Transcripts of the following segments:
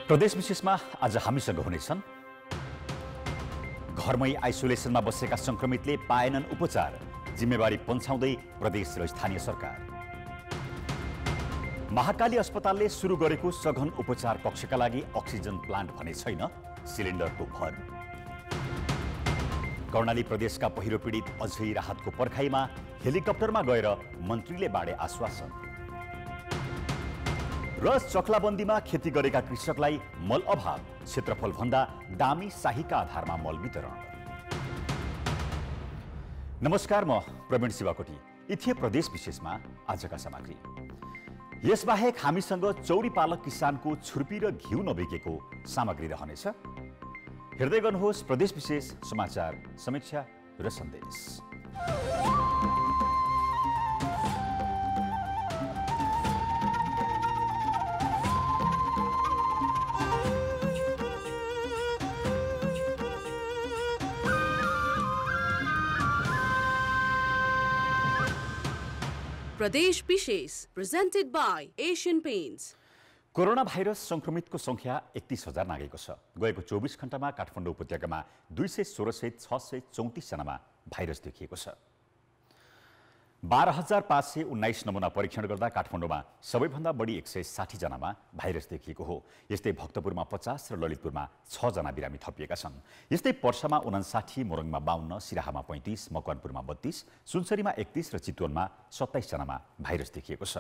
प्रदेश विशेषमा आज हामीसँग हुनेछन् घरमै आइसोलेसनमा बसेका संक्रमितले पाएनन् उपचार, जिम्मेवारी पन्छाउँदै प्रदेश र स्थानीय सरकार। महाकाली अस्पतालले सुरु गरेको सघन उपचार कक्षका लागि अक्सिजन प्लान्ट भने छैन, सिलिन्डरको भर। कर्णाली प्रदेशका पहिरो पीडित अझै राहतको पर्खाइमा, हेलिकप्टरमा गएर मन्त्रीले बाँडे आश्वासन। र चक्लाबन्दीमा खेती गरेका कृषकलाई मल अभाव, क्षेत्रफल भन्दा दामी शाहीका आधारमा मल वितरण। नमस्कार, म प्रवीण शिवाकोटी। यी थिए प्रदेश विशेषमा आजका सामग्री। यसबाहेक हामीसँग चौरी पालक किसानको छुर्पी र घिउ नबिकेको सामग्री रहनेछ। हेर्दै गर्नुहोस् प्रदेश विशेष समाचार, समीक्षा र सन्देश। प्रदेश विशेष presented by Asian Paints. Corona virus संक्रमितको संख्या 31,000 नागेको छ। गएको 24 घण्टामा काठमाडौँ उपत्यकामा 216 सहित 634 जनामा भाइरस देखिएको छ। 12,519 नमुना परीक्षण गर्दा काठमाडौँमा सबैभन्दा बढी 160 जनामा भाइरस देखिएको हो। यस्तै भक्तपुरमा 50 र ललितपुरमा 6 जना बिरामी थपिएका छन्। यस्तै पर्सामा 59, मोरङमा 52, सिराहामा 35, मकवानपुरमा 32, सुनसरीमा 31 र चितवनमा 27 जनामा भाइरस देखिएको छ।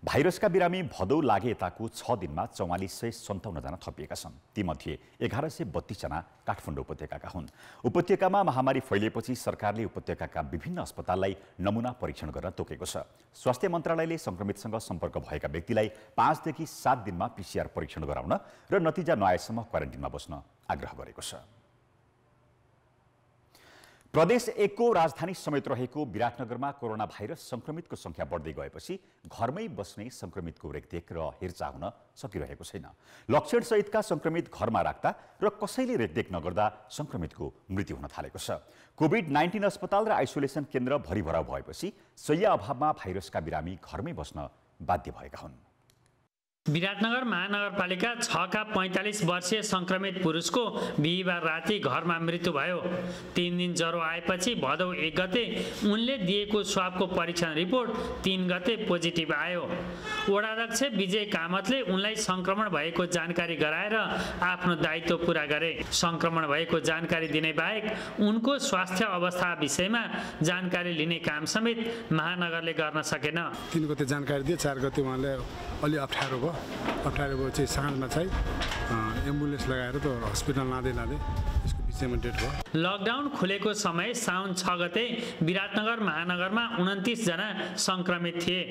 भाइरसका बिरामी भदौ लागे यताको 6 दिनमा 4457 जना थपिएका छन्। तीमध्ये 1132 जना काठमाडौँ उपत्यकाका हुन्। उपत्यकामा महामारी फैलिएपछि सरकारले उपत्यकाका विभिन्न अस्पताललाई नमुना परीक्षण गर्न तोकेको छ। स्वास्थ्य मन्त्रालयले संक्रमितसँग सम्पर्क भएका व्यक्तिलाई 5 देखि 7 दिनमा PCR परीक्षण गराउन र नतिजा नआएसम्म क्वारेन्टिनमा बस्न आग्रह गरेको छ। प्रदेश 1 को राजधानी समेत रहेको विराटनगरमा कोरोना भाइरस संक्रमितको संख्या बढ्दै गएपछि घरमै बस्ने संक्रमितको रेखदेख र हेरचाह हुन सकिरहेको छैन। लक्षण सहितका संक्रमित घरमा राख्दा र कसैले रेखदेख नगर्दा संक्रमितको मृत्यु हुन थालेको छ। कोभिड-19 अस्पताल र आइसोलेसन केन्द्र भरिभराउ भएपछि शय्या अभावमा भाइरसका बिरामी घरमै बस्न बाध्य भएका हुन्। विराटनगर महानगरपालिका 6 का 45 वर्षीय संक्रमित पुरुषको बिहिबार राति घरमा मृत्यु भयो। 3 दिन ज्वरो आएपछि भदौ 1 गते उनले दिएको स्वाबको परीक्षण रिपोर्ट 3 गते पोजिटिभ आयो। वडाध्यक्ष विजय कामतले उनलाई संक्रमण भएको जानकारी गराएर आफ्नो दायित्व पूरा गरे। संक्रमण भएको जानकारी दिने बाहेक उनको स्वास्थ्य अवस्था विषयमा जानकारी लिने काम समेत महानगरले गर्न सकेन। 3 गते जानकारी दिए, 4 गते उहाँले अलि अप्ठ्यारो भयो चाहिँ साँझमा चाहिँ एम्बुलेन्स लगाएर त हस्पिटल लाँदै यसको विषयमा डेट भयो। लकडाउन खुलेको समय साउन 6 गते विराटनगर महानगरमा 29 जना संक्रमित थिए।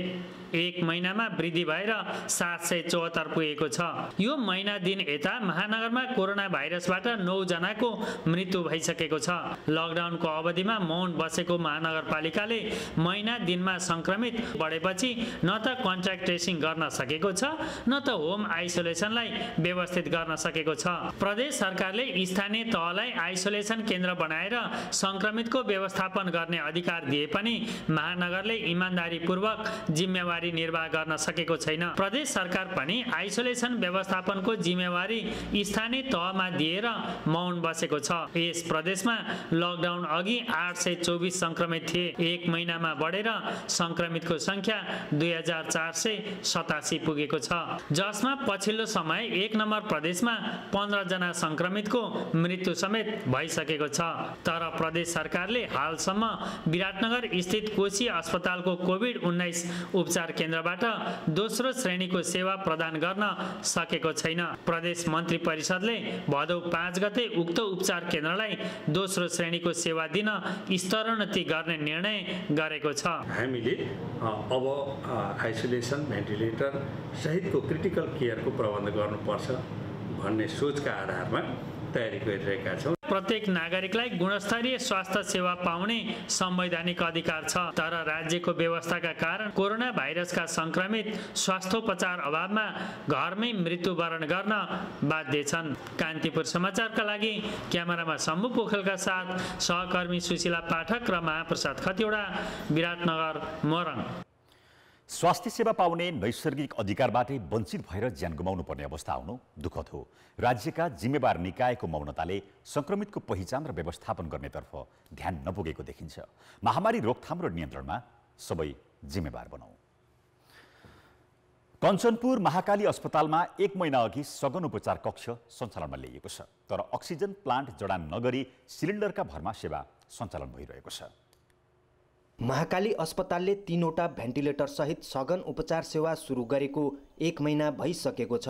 1 महिनामा वृद्धि भएर 774 पुगेको छ। यो महिना दिन यता महानगरमा कोरोना भाइरसबाट 9 जनाको मृत्यु भइसकेको छ। लकडाउनको अवधिमा मौन बसेको महानगरपालिकाले महिना दिनमा संक्रमित बढेपछि न त कन्ट्याक्ट ट्रेसिङ गर्न सकेको छ, न त होम आइसोलेसनलाई व्यवस्थित गर्न सकेको छ। प्रदेश सरकारले स्थानीय तहलाई आइसोलेसन केन्द्र बनाएर संक्रमितको व्यवस्थापन गर्ने अधिकार दिए पनि महानगरले इमानदारीपूर्वक जिम्मेवारी निर्वाह गर्न सकेको छैन। प्रदेश सरकार पनि आइसोलेसन व्यवस्थापनको जिम्मेवारी स्थानीय तहमा दिएर मौन बसेको छ। यस प्रदेशमा लकडाउन अघि 824 संक्रमित थिए। 1 महिनामा बढेर संक्रमितको संख्या 2487 पुगेको छ, जसमा पछिल्लो समय 1 नम्बर प्रदेशमा 15 जना संक्रमितको मृत्यु समेत भइसकेको छ। तर प्रदेश सरकारले हालसम्म विराटनगर स्थित कोशी अस्पतालको कोभिड-19 उपचार केन्द्रबाट दोस्रो श्रेणीको सेवा प्रदान गर्न सकेको छैन। प्रदेश मन्त्री परिषदले भदौ 5 गते उक्त उपचार केन्द्रलाई दोस्रो श्रेणीको सेवा दिन स्तरोन्नति गर्ने निर्णय गरेको छ। हामीले अब आइसोलेसन, भेन्टिलेटर सहितको क्रिटिकल केयरको प्रबन्ध गर्नुपर्छ भन्ने सोचका आधारमा तयारी गरिरहेका छौँ। प्रत्येक नागरिकलाई गुणस्तरीय स्वास्थ्य सेवा पाउने संवैधानिक अधिकार छ, तर राज्यको व्यवस्थाका कारण कोरोना भाइरसका संक्रमित स्वास्थ्योपचार अभावमा घरमै मृत्युवरण गर्न बाध्य छन्। कान्तिपुर समाचारका लागि क्यामेरामा शम्भु पोखरेलका साथ सहकर्मी सुशीला पाठक र महाप्रसाद खतिवडा, विराटनगर, मोरङ। स्वास्थ्य सेवा पाउने नैसर्गिक अधिकारबाटै वञ्चित भएर ज्यान गुमाउनु पर्ने अवस्था आउनु दुःखद हो। राज्यका जिम्मेवार निकायको मौनताले संक्रमितको पहिचान र व्यवस्थापन गर्नेतर्फ ध्यान नपुगेको देखिन्छ। महामारी रोकथाम र नियन्त्रणमा सबै जिम्मेवार बनाऊ। कञ्चनपुर महाकाली अस्पतालमा 1 महिना अघि सघन उपचार कक्ष सञ्चालनमा ल्याइएको छ, तर अक्सिजन प्लान्ट जडान नगरी सिलिन्डरका भरमा सेवा सञ्चालन भइरहेको छ। महाकाली अस्पतालले 3वटा भेन्टिलेटर सहित सघन उपचार सेवा सुरु गरेको 1 महिना भइसकेको छ।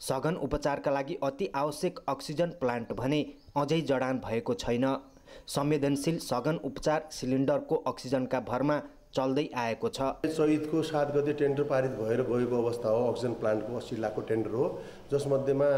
सघन उपचारका लागि अति आवश्यक अक्सिजन प्लान्ट भने अझै जडान भएको छैन। संवेदनशील सघन उपचार सिलिन्डरको अक्सिजनका भरमा चल्दै आएको छ। चैतको 7 गते टेन्डर पारित भएर गएको अवस्था हो। अक्सिजन प्लान्टको 80 लाखको टेन्डर हो, जसमध्येमा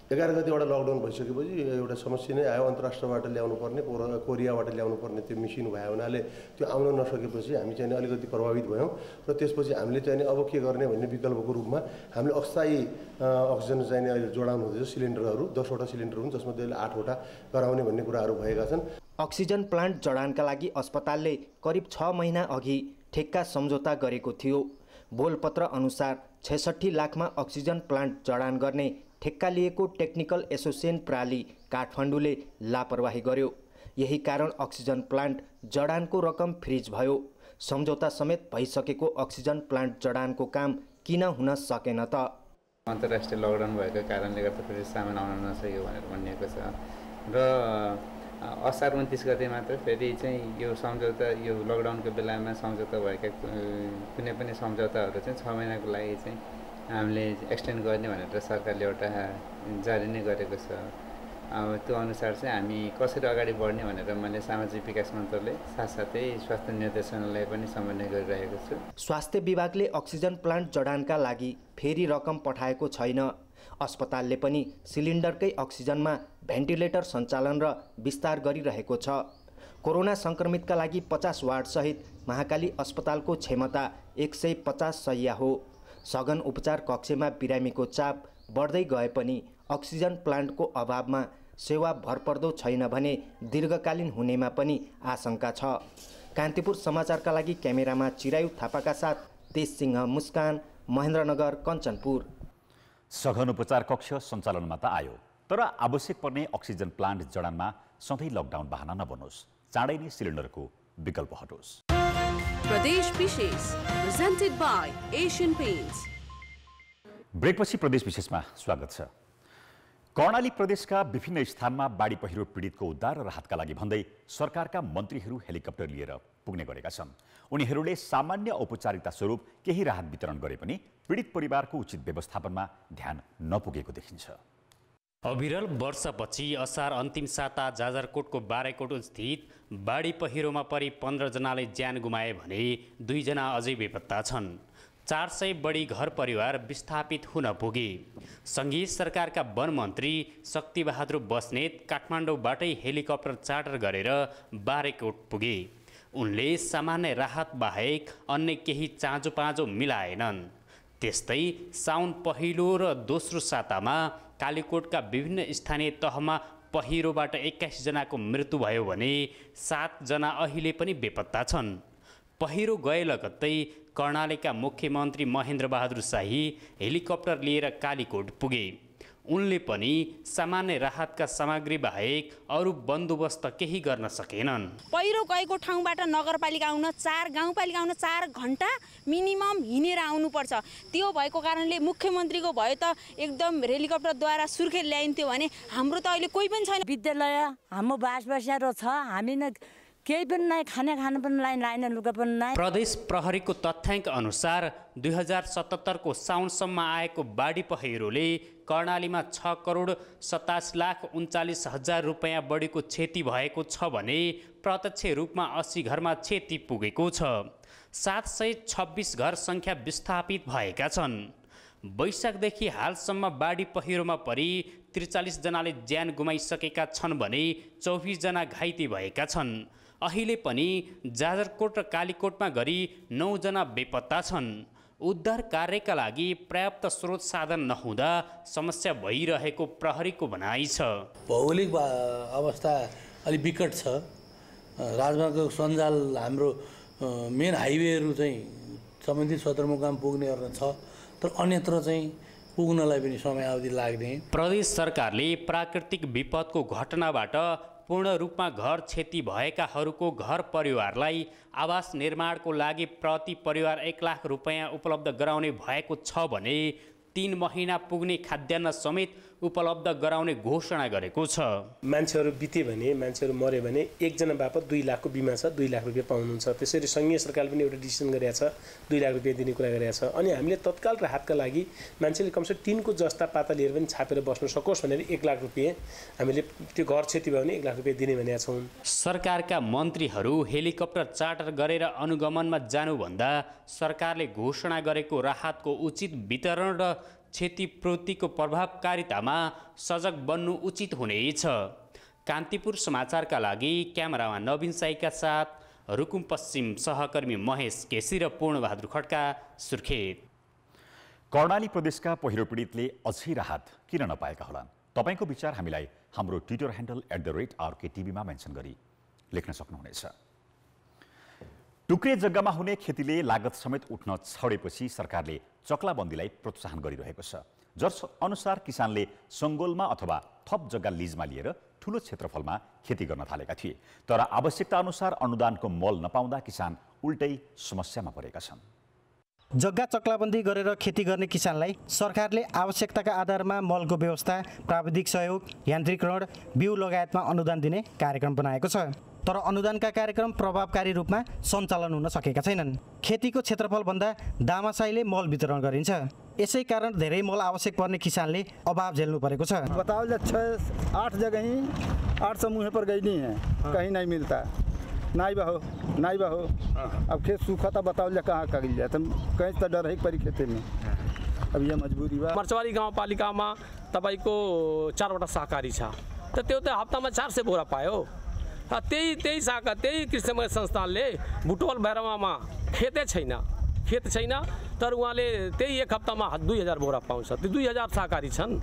11 गते एउटा लकडाउन भइसकेपछि एउटा समस्या नै आयो। अन्तर्राष्ट्रबाट ल्याउनु पर्ने, कोरियाबाट ल्याउनु पर्ने त्यो मेसिन भयो हुनाले त्यो आउन नसकेपछि हामी चाहिँ अलिकति प्रभावित भयौँ र त्यसपछि हामीले चाहिँ अब के गर्ने भन्ने विकल्पको रूपमा हामीले अस्थायी अक्सिजन चाहिँ अहिले जोडाउनु हुँदैछ। सिलिन्डरहरू 10वटा सिलिन्डर हुन्, जसमध्ये 8वटा गराउने भन्ने कुराहरू भएका छन्। अक्सिजन प्लान्ट जडानका लागि अस्पतालले करिब 6 महिना अघि ठेक्का सम्झौता गरेको थियो। बोलपत्र अनुसार 66 लाखमा अक्सिजन प्लान्ट जडान गर्ने ठेक्का लिएको टेक्निकल एसोसिएसन प्राली काठमाडौँले लापरवाही गर्यो। यही कारण अक्सिजन प्लान्ट जडानको रकम फ्रिज भयो। सम्झौता समेत भइसकेको अक्सिजन प्लान्ट जडानको काम किन हुन सकेन त? अन्तर्राष्ट्रिय लकडाउन भएको कारणले गर्दाखेरि सामान आउन नसक्यो भनेर भनिएको छ र असार 29 गते मात्र फेरि चाहिँ यो सम्झौता, यो लकडाउनको बेलामा सम्झौता भएका कुनै पनि सम्झौताहरू चाहिँ 6 महिनाको लागि चाहिँ हामीले एक्सटेन्ड गर्ने भनेर सरकारले एउटा जारी नै गरेको छ। अब त्यो अनुसार चाहिँ हामी कसरी अगाडि बढ्ने भनेर मैले सामाजिक विकास मन्त्रालय साथसाथै स्वास्थ्य निर्देशनालय पनि समन्वय गरिरहेको छु। स्वास्थ्य विभागले अक्सिजन प्लान्ट जडानका लागि फेरि रकम पठाएको छैन। अस्पतालले पनि सिलिन्डरकै अक्सिजनमा भेन्टिलेटर सञ्चालन र विस्तार गरिरहेको छ। कोरोना संक्रमितका लागि 50 वार्ड सहित महाकाली अस्पतालको क्षमता 150 शय्या हो। सघन उपचार कक्षमा बिरामीको चाप बढ्दै गए पनि अक्सिजन प्लान्टको अभावमा सेवा भरपर्दो छैन भने दीर्घकालीन हुनेमा पनि आशंका छ। कान्तिपुर समाचारका लागि क्यामेरामा चिरायु थापाका साथ तेज सिंह मुस्कान, महेन्द्रनगर, कञ्चनपुर। सघन उपचार कक्ष सञ्चालनमा त आयो, तर आवश्यक पर्ने अक्सिजन प्लान्ट जडानमा सधैँ लकडाउन बहाना नबनोस्। चाँडै नै सिलिन्डरको विकल्प हटोस्। प्रदेश विशेष presented by Asian Paints। ब्रेकपछि प्रदेश विशेषमा स्वागत छ। कर्णाली प्रदेशका विभिन्न स्थानमा बाढी पहिरो पीडितको उद्धार र राहतका लागि भन्दै सरकारका मन्त्रीहरू हेलिकप्टर लिएर पुग्ने गरेका छन्। उनीहरूले सामान्य औपचारिकता स्वरूप केही राहत वितरण गरे पनि पीडित परिवारको उचित व्यवस्थापनमा ध्यान नपुगेको देखिन्छ। अविरल वर्षपछि असार अन्तिम साता जाजरकोटको बारेकोट स्थित बाढी पहिरोमा परि 15 जनाले ज्यान गुमाए भने 2 जना अझै बेपत्ता छन्। 400 बढी घर परिवार विस्थापित हुन पुगे। सङ्घीय सरकारका वन मन्त्री शक्तिबहादुर बस्नेत काठमाडौँबाटै हेलिकप्टर चार्टर गरेर बारेकोट पुगे। उनले सामान्य राहत बाहेक अन्य केही चाँजो मिलाएनन्। त्यस्तै साउन पहिलो र दोस्रो सातामा कालीकोटका विभिन्न स्थानीय तहमा पहिरोबाट 21 जनाको मृत्यु भयो भने 7 जना अहिले पनि बेपत्ता छन्। पहिरो गए लगत्तै कर्णालीका मुख्यमन्त्री महेन्द्र बहादुर शाही हेलिकप्टर लिएर कालीकोट पुगे। उनले पनि सामान्य राहतका सामग्री बाहेक अरू बन्दोबस्त केही गर्न सकेनन्। पहिरो गएको ठाउँबाट नगरपालिका आउन 4 गाउँपालिका आउन 4 घण्टा मिनिमम हिँडेर आउनुपर्छ। त्यो भएको कारणले मुख्यमन्त्रीको भयो त एकदम हेलिकप्टरद्वारा सुर्खेत ल्याइन्थ्यो भने हाम्रो त अहिले कोही पनि छैन। विद्यालय हाम्रो बासबासियाहरू छ, हामी न केही पनि नै खाना पनि लाइन लुगा पनि नै। प्रदेश प्रहरीको तथ्याङ्क अनुसार 2077 को साउनसम्म आएको बाढी पहिरोले कर्णालीमा 6,87,39,000 रुपैयाँ बढीको क्षति भएको छ भने प्रत्यक्ष रूपमा 80 घरमा क्षति पुगेको छ। 726 घर सङ्ख्या विस्थापित भएका छन्। वैशाखदेखि हालसम्म बाढी पहिरोमा परि 43 जनाले ज्यान गुमाइसकेका छन् भने 24 जना घाइते भएका छन्। अहिले पनि जाजरकोट र कालीकोटमा गरी 9 जना बेपत्ता छन्। उद्धार कार्यका लागि पर्याप्त स्रोत साधन नहुँदा समस्या भइरहेको प्रहरीको भनाइ छ। भौगोलिक अवस्था अलि विकट छ। राजमार्गको सञ्जाल हाम्रो मेन हाइवेहरू चाहिँ सम्बन्धित सदरमुकाम पुग्ने अर्थ छ, तर अन्यत्र चाहिँ पुग्नलाई पनि समयावधि लाग्ने। प्रदेश सरकारले प्राकृतिक विपदको घटनाबाट पूर्ण रूपमा घर क्षति भएकाहरूको घर परिवारलाई आवास निर्माणको लागि प्रति परिवार 1 लाख रुपैयाँ उपलब्ध गराउने भएको छ भने 3 महिना पुग्ने खाद्यान्न समेत उपलब्ध गराउने घोषणा गरेको छ। मान्छेहरू बिते भने, मान्छेहरू मर्यो भने 1 जना बापत 2 लाखको बिमा छ, 2 लाख रुपियाँ पाउनुहुन्छ। त्यसरी सङ्घीय सरकारले पनि एउटा डिसिसन गरेको छ, 2 लाख रुपियाँ दिने कुरा गरेको छ। अनि हामीले तत्काल राहतका लागि मान्छेले कमसेकम टिनको जस्ता पाता लिएर पनि छापेर बस्न सकोस् भनेर 1 लाख रुपियाँ हामीले त्यो घर क्षति भयो भने 1 लाख रुपियाँ दिने भनेका छौँ। सरकारका मन्त्रीहरू हेलिकप्टर चार्टर गरेर अनुगमनमा जानुभन्दा सरकारले घोषणा गरेको राहतको उचित वितरण र क्षतिपूर्तिको प्रभावकारितामा सजग बन्नु उचित हुनेछ। कान्तिपुर समाचारका लागि क्यामेरामा नवीन साईका साथ रुकुम पश्चिम सहकर्मी महेश केसी र पूर्णबहादुर खड्का, सुर्खेत। कर्णाली प्रदेशका पहिरो पीडितले अझै राहत किन नपाएका होलान्? तपाईको विचार हामीलाई हाम्रो ट्विटर ह्यान्डल @RKTV मा मेन्सन गरी लेख्न सक्नुहुनेछ। टुक्रे जग्गामा हुने खेतीले लागत समेत उठ्न छोडेपछि सरकारले चक्लाबन्दीलाई प्रोत्साहन गरिरहेको छ। जस अनुसार किसानले सङ्गोलमा अथवा थप जग्गा लिजमा लिएर ठूलो क्षेत्रफलमा खेती गर्न थालेका थिए, तर आवश्यकता अनुसार अनुदानको मल नपाउँदा किसान उल्टै समस्यामा परेका छन्। जग्गा चक्लाबन्दी गरेर खेती गर्ने किसानलाई सरकारले आवश्यकताका आधारमा मलको व्यवस्था, प्राविधिक सहयोग, यान्त्रिकरण, बिउ लगायतमा अनुदान दिने कार्यक्रम बनाएको छ। तर अनुदानका कार्यक्रम प्रभावकारी रूपमा सञ्चालन हुन सकेका छैनन्। खेतीको क्षेत्रफलभन्दा दामासाईले मल वितरण गरिन्छ। यसै कारण धेरै मल आवश्यक पर्ने किसानले अभाव झेल्नु परेको छ। बताओ 6-8 जगह ही 8 समूह पर गई नहीं है, कहीं नहीं मिलता, नहीं बहो। अब खेत सूखा था, बताओ कहाँ कर लिया, तुम कहीं तो डर है परी खेती में। अब यह मजबूरी बा। मर्चवारी गाउँपालिकामा तपाईको 4वटा सहकारी छ, त त्यो त हप्तामा 400 बोरा पायो। त्यही शाखा, त्यही कृषि संस्थानले बुटवल भैरवामा खेत छैन, तर उहाँले त्यही 1 हप्तामा 2000 बोरा पाउँछ। त्यो 2000 सहकारी छन्,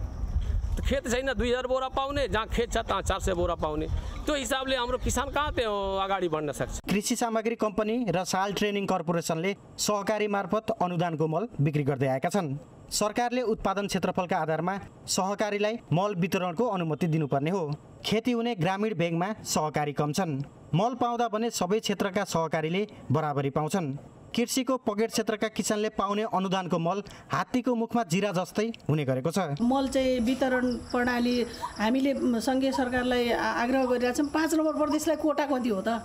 खेत छैन 2000 बोरा पाउने, जहाँ खेत छ तहाँ 400 बोरा पाउने। त्यो हिसाबले हाम्रो किसान कहाँ त्यो अगाडि बढ्न सक्छ? कृषि सामग्री कम्पनी र साल ट्रेनिङ कर्पोरेसनले सहकारी मार्फत अनुदानको मल बिक्री गर्दै आएका छन्। सरकारले उत्पादन क्षेत्रफलका आधारमा सहकारीलाई मल वितरणको अनुमति दिनुपर्ने हो। खेती हुने ग्रामीण भेगमा सहकारी कम छन्। मल पाउँदा भने सबै क्षेत्रका सहकारीले बराबरी पाउँछन्। कृषिको पकेट क्षेत्रका किसानले पाउने अनुदानको मल हात्तीको मुखमा जिरा जस्तै हुने गरेको छ। मल चाहिँ वितरण प्रणाली हामीले सङ्घीय सरकारलाई आग्रह गरिरहेका छौँ। 5 नम्बर प्रदेशलाई कोटा कति हो त,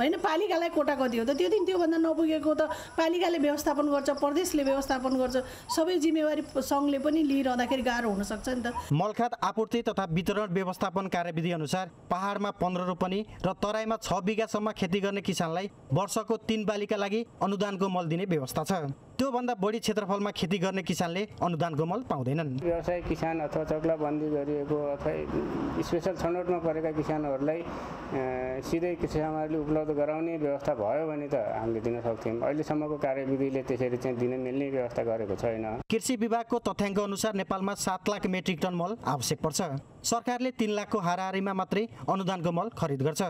होइन, पालिकालाई कोटा कति हो त? त्यो दिन त्योभन्दा नपुगेको त पालिकाले व्यवस्थापन गर्छ, प्रदेशले व्यवस्थापन गर्छ, सबै जिम्मेवारी सङ्घले पनि लिइरहँदाखेरि गाह्रो हुनसक्छ नि त। मलखात आपूर्ति तथा वितरण व्यवस्थापन कार्यविधि अनुसार पहाडमा 15 रोपनी र तराईमा 6 बिघासम्म खेती गर्ने किसानलाई वर्षको 3 बालीका लागि अनुदानको मल दिने व्यवस्था छ। त्योभन्दा बढी क्षेत्रफलमा खेती गर्ने किसानले अनुदानको मल पाउँदैनन्। व्यवसाय किसान अथवा चक्लाबन्दी गरिएको अथवा स्पेशल छनौटमा परेका किसानहरूलाई सिधै कृषि सामग्री उपलब्ध गराउने व्यवस्था भयो भने त हामीले दिन सक्थ्यौँ। अहिलेसम्मको कार्यविधिले त्यसरी चाहिँ दिन मिल्ने व्यवस्था गरेको छैन। कृषि विभागको तथ्याङ्क अनुसार नेपालमा 7 लाख मेट्रिक टन मल आवश्यक पर्छ। सरकारले 3 लाखको हाराहारीमा मात्रै अनुदानको मल खरिद गर्छ।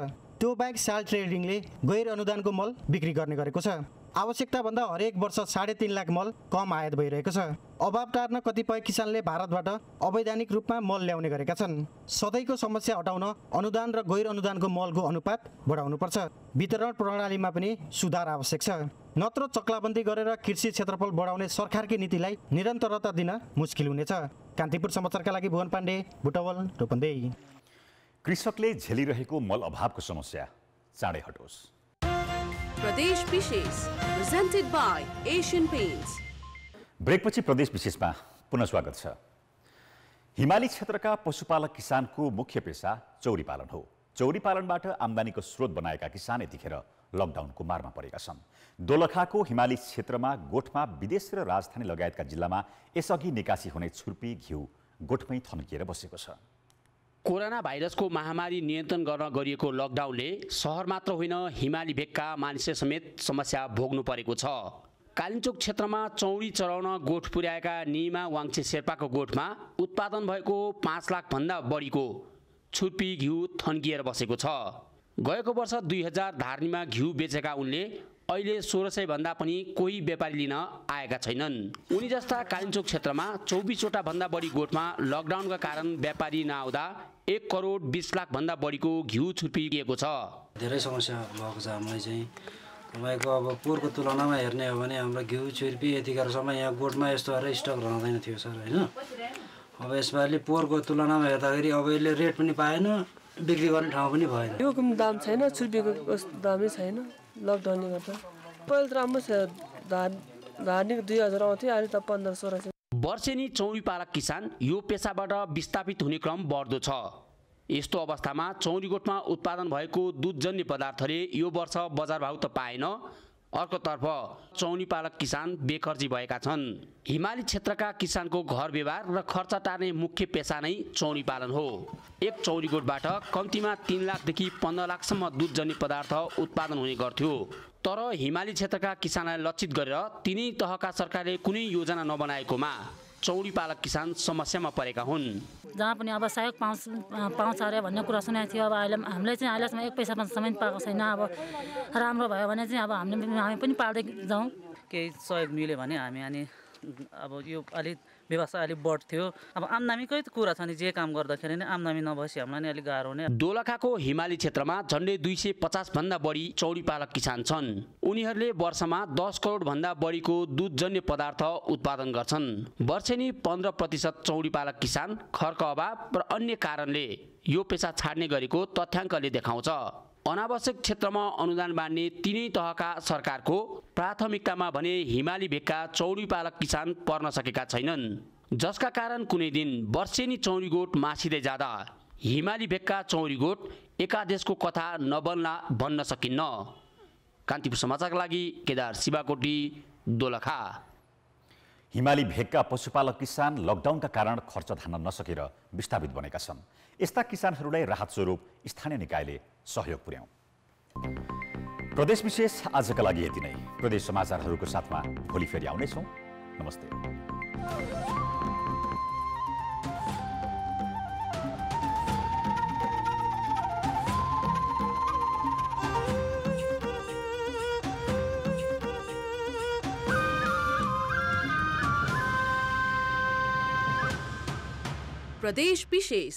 त्यो बाहेक साल ट्रेडिङले गैर अनुदानको मल बिक्री गर्ने गरेको छ। आवश्यकताभन्दा हरेक वर्ष 3.5 लाख मल कम आयात भइरहेको छ। अभाव टार्न कतिपय किसानले भारतबाट अवैधानिक रूपमा मल ल्याउने गरेका छन्। सधैँको समस्या हटाउन अनुदान र गैर अनुदानको मलको अनुपात बढाउनुपर्छ। वितरण प्रणालीमा पनि सुधार आवश्यक छ, नत्र चक्लाबन्दी गरेर कृषि क्षेत्रफल बढाउने सरकारकी नीतिलाई निरन्तरता दिन मुस्किल हुनेछ। कान्तिपुर समाचारका लागि भुवन पाण्डे, बुटवल, रूपन्देही। कृषकले झेलिरहेको मल अभावको समस्या चाँडै हटोस्। प्रदेश विशेष presented by Asian Paints। ब्रेकपछि प्रदेश विशेषमा पुनः स्वागत छ। हिमाली क्षेत्रका पशुपालक किसानको मुख्य पेसा चौरी पालन हो। चौरी पालनबाट आम्दानीको स्रोत बनाएका किसान यतिखेर लकडाउनको मारमा परेका छन्। दोलखाको हिमाली क्षेत्रमा गोठमा विदेश र राजधानी लगायतका जिल्लामा यसअघि निकासी हुने छुर्पी घिउ गोठमै थन्किएर बसेको छ। कोरोना भाइरसको महामारी नियन्त्रण गर्न गरिएको लकडाउनले सहर मात्र होइन हिमाली भेगका मानिसले समेत समस्या भोग्नु परेको छ। कालिम्पोङ क्षेत्रमा चौरी चराउन गोठ पुर्याएका निमा वाङछे शेर्पाको गोठमा उत्पादन भएको 5 लाख भन्दा बढीको छुर्पी घिउ थन्किएर बसेको छ। गएको वर्ष 2000 धारणीमा घिउ बेचेका उनले अहिले 1600 भन्दा पनि कोही व्यापारी लिन आएका छैनन्। उनी जस्ता कालिचोक क्षेत्रमा 24वटा भन्दा बढी गोठमा लकडाउनका कारण व्यापारी नआउँदा 1 करोड 20 लाख भन्दा बढीको घिउ छुर्पिएको छ। धेरै समस्या भएको छ हामीलाई चाहिँ। तपाईको अब पोहोरको तुलनामा हेर्ने हो भने हाम्रो घिउ छुर्पी यतिखेरसम्म यहाँ गोठमा यस्तो गरेर स्टक रहँदैन थियो सर हैन। अब यसपालि पोहोरको तुलनामा हेर्दाखेरि अब यसले रेट पनि पाएन, बिक्री गर्ने ठाउँ पनि भएन। यो दाम छैन, छुर्पीको दामै छैन लकडाउनले गर्दा। पहिला त राम्रो छ, धार्निक 2000 आउँथ्यो, अहिले त 1500-1600। वर्षेनी चौरी पालक किसान यो पेसाबाट विस्थापित हुने क्रम बढ्दो छ। यस्तो अवस्थामा चौरी गोठमा उत्पादन भएको दुधजन्य पदार्थले यो वर्ष बजार भाउ त पाएन, अर्कोतर्फ चौरी पालक किसान बेखर्ची भएका छन्। हिमाली क्षेत्रका किसानको घर व्यवहार र खर्च टार्ने मुख्य पेसा नै चौरी पालन हो। एक चौरी गोठबाट कम्तीमा 3 लाखदेखि 15 लाखसम्म दुधजन्य पदार्थ उत्पादन हुने गर्थ्यो। तर हिमाली क्षेत्रका किसानलाई लक्षित गरेर तिनै तहका सरकारले कुनै योजना नबनाएकोमा चौरी पालक किसान समस्यामा परेका हुन्। जहाँ पनि अब सहयोग पाउँछ अरे भन्ने कुरा सुनेको थियो। अब अहिले हामीले चाहिँ अहिलेसम्म 1 पैसा पनि पाएको छैन। अब राम्रो भयो भने चाहिँ अब हामी पनि पाल्दै जाउँ। केही सहयोग मिल्यो भने हामी अनि अब यो अलिक व्यवसाय अलिक बढ्थ्यो। अब आम्दामीकै कुरा छ नि, जे काम गर्दाखेरि नै आम्दामी नभएपछि हामीलाई नै अलिक गाह्रो हुने। दोलखाको हिमाली क्षेत्रमा झन्डै 250 भन्दा बढी चौरी पालक किसान छन्। उनीहरूले वर्षमा 10 करोड भन्दा बढीको दुधजन्य पदार्थ उत्पादन गर्छन्। वर्षेनी 15% चौरी पालक किसान खर्क अभाव र अन्य कारणले यो पेसा छाड्ने गरेको तथ्याङ्कले देखाउँछ। अनावश्यक क्षेत्रमा अनुदान बाँड्ने तिनै तहका सरकारको प्राथमिकतामा भने हिमाली भेगका चौरी पालक किसान पर्न सकेका छैनन्, जसका कारण कुनै दिन वर्षेनी चौरी गोठ मासिँदै जाँदा हिमाली भेगका चौरी गोठ एकादेशको कथा नबन्ला भन्न सकिन्न। कान्तिपुर समाचारका लागि केदार शिवाकोटी, दोलखा। हिमाली भेगका पशुपालक किसान लकडाउनका कारण खर्च धान्न नसकेर विस्थापित बनेका छन्। यस्ता किसानहरूलाई राहत स्वरूप स्थानीय निकायले सहयोग पुर्याउँ। प्रदेश विशेष आजका लागि यति नै। प्रदेश समाचारहरूको साथमा भोलि फेरि आउनेछौँ। नमस्ते। प्रदेश विशेष।